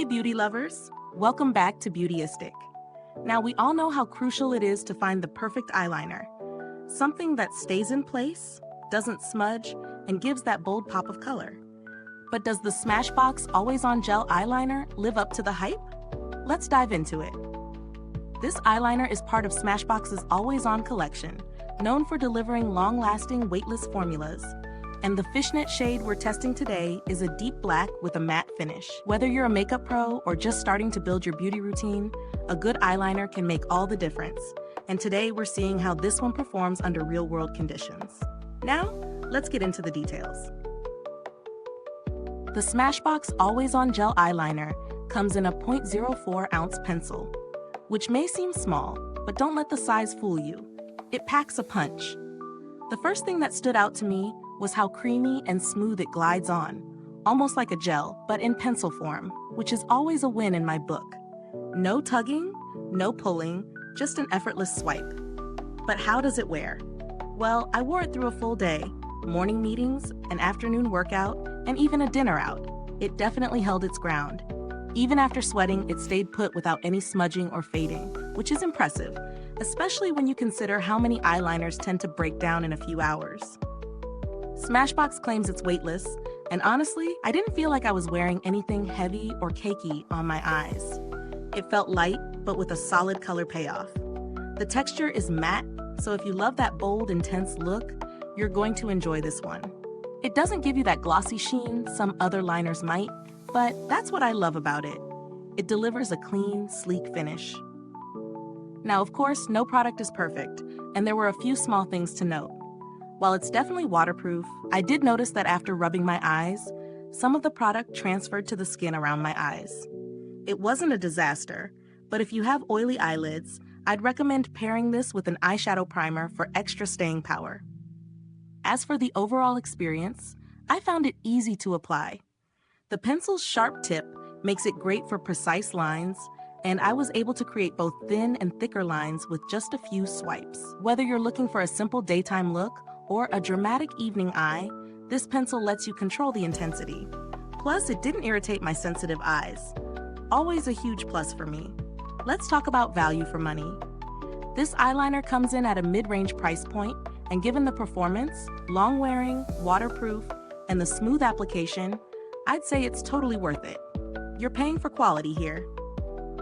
Hey beauty lovers, welcome back to Beautyistic. Now we all know how crucial it is to find the perfect eyeliner. Something that stays in place, doesn't smudge, and gives that bold pop of color. But does the Smashbox Always On Gel Eyeliner live up to the hype? Let's dive into it. This eyeliner is part of Smashbox's Always On collection, known for delivering long-lasting weightless formulas. And the Fishnet shade we're testing today is a deep black with a matte finish. Whether you're a makeup pro or just starting to build your beauty routine, a good eyeliner can make all the difference. And today we're seeing how this one performs under real-world conditions. Now, let's get into the details. The Smashbox Always On Gel Eyeliner comes in a 0.04 ounce pencil, which may seem small, but don't let the size fool you. It packs a punch. The first thing that stood out to me was how creamy and smooth it glides on, almost like a gel, but in pencil form, which is always a win in my book. No tugging, no pulling, just an effortless swipe. But how does it wear? Well, I wore it through a full day, morning meetings, an afternoon workout, and even a dinner out. It definitely held its ground. Even after sweating, it stayed put without any smudging or fading, which is impressive, especially when you consider how many eyeliners tend to break down in a few hours. Smashbox claims it's weightless, and honestly, I didn't feel like I was wearing anything heavy or cakey on my eyes. It felt light, but with a solid color payoff. The texture is matte, so if you love that bold, intense look, you're going to enjoy this one. It doesn't give you that glossy sheen some other liners might, but that's what I love about it. It delivers a clean, sleek finish. Now, of course, no product is perfect, and there were a few small things to note. While it's definitely waterproof, I did notice that after rubbing my eyes, some of the product transferred to the skin around my eyes. It wasn't a disaster, but if you have oily eyelids, I'd recommend pairing this with an eyeshadow primer for extra staying power. As for the overall experience, I found it easy to apply. The pencil's sharp tip makes it great for precise lines, and I was able to create both thin and thicker lines with just a few swipes. Whether you're looking for a simple daytime look or a dramatic evening eye, this pencil lets you control the intensity. Plus, it didn't irritate my sensitive eyes. Always a huge plus for me. Let's talk about value for money. This eyeliner comes in at a mid-range price point, and given the performance, long wearing, waterproof, and the smooth application, I'd say it's totally worth it. You're paying for quality here.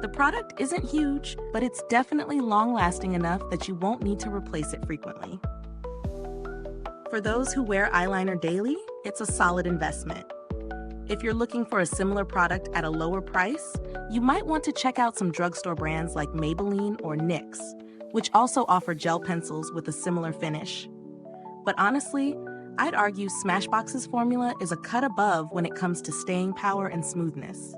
The product isn't huge, but it's definitely long-lasting enough that you won't need to replace it frequently. For those who wear eyeliner daily, it's a solid investment. If you're looking for a similar product at a lower price, you might want to check out some drugstore brands like Maybelline or NYX, which also offer gel pencils with a similar finish. But honestly, I'd argue Smashbox's formula is a cut above when it comes to staying power and smoothness.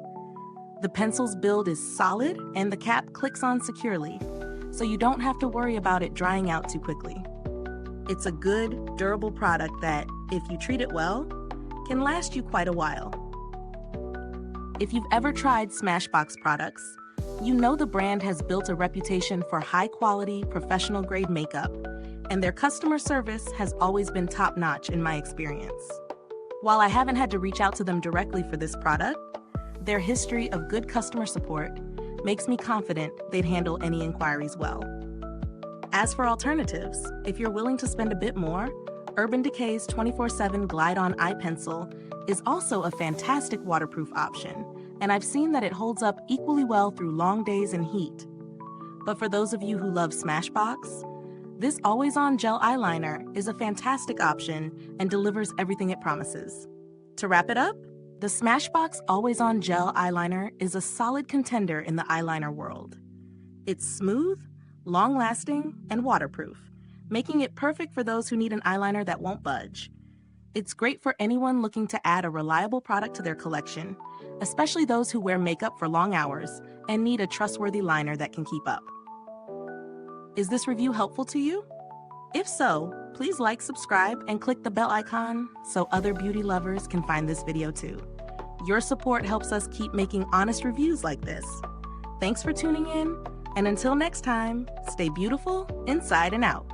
The pencil's build is solid and the cap clicks on securely, so you don't have to worry about it drying out too quickly. It's a good, durable product that, if you treat it well, can last you quite a while. If you've ever tried Smashbox products, you know the brand has built a reputation for high-quality, professional-grade makeup, and their customer service has always been top-notch in my experience. While I haven't had to reach out to them directly for this product, their history of good customer support makes me confident they'd handle any inquiries well. As for alternatives, if you're willing to spend a bit more, Urban Decay's 24/7 Glide-On Eye Pencil is also a fantastic waterproof option, and I've seen that it holds up equally well through long days and heat. But for those of you who love Smashbox, this always-on gel eyeliner is a fantastic option and delivers everything it promises. To wrap it up, the Smashbox Always-On Gel Eyeliner is a solid contender in the eyeliner world. It's smooth, long-lasting, and waterproof, making it perfect for those who need an eyeliner that won't budge. It's great for anyone looking to add a reliable product to their collection, especially those who wear makeup for long hours and need a trustworthy liner that can keep up. Is this review helpful to you? If so, please like, subscribe, and click the bell icon so other beauty lovers can find this video too. Your support helps us keep making honest reviews like this. Thanks for tuning in, and until next time, stay beautiful inside and out.